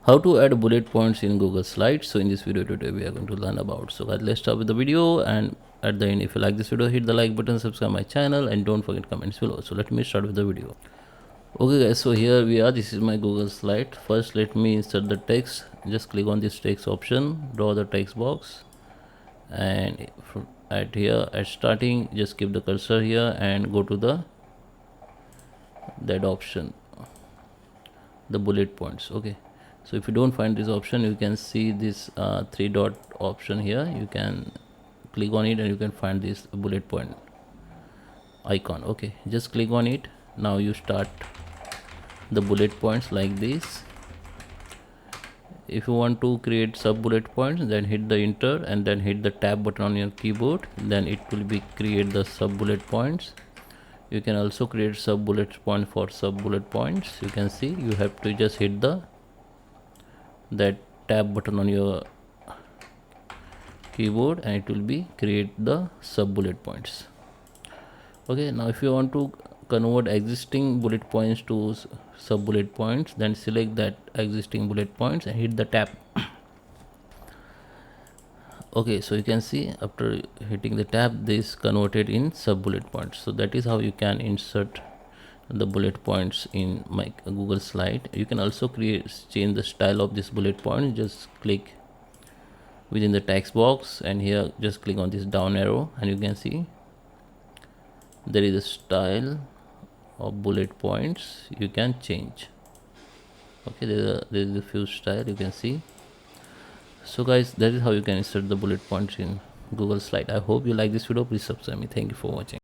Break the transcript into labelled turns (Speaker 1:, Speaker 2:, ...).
Speaker 1: How to add bullet points in Google Slides. So in this video today we are going to learn about. So guys, let's start with the video, and at the end, if you like this video, hit the like button, subscribe my channel, and don't forget comments below. So let me start with the video. Okay guys, so here we are. This is my Google slide. First let me insert the text. Just click on this text option, draw the text box, and at here at starting just keep the cursor here and go to that option, the bullet points. Okay, so if you don't find this option, you can see this three dot option here. You can click on it and you can find this bullet point icon. Okay, just click on it. Now you start the bullet points like this. If you want to create sub bullet points, then hit the enter and then hit the tab button on your keyboard, then it will be create the sub bullet points. You can also create sub bullet point for sub bullet points. You can see you have to just hit that tab button on your keyboard and it will be create the sub bullet points. Okay, now if you want to convert existing bullet points to sub bullet points, then select that existing bullet points and hit the tab. Okay, so you can see after hitting the tab, this converted in sub bullet points. So that is how you can insert the bullet points in my Google slide. You can also change the style of this bullet point. Just click within the text box and here just click on this down arrow and you can see there is a style of bullet points you can change. Okay, there is a few style you can see. So guys, that is how you can insert the bullet points in Google slide. I hope you like this video. Please subscribe me. Thank you for watching.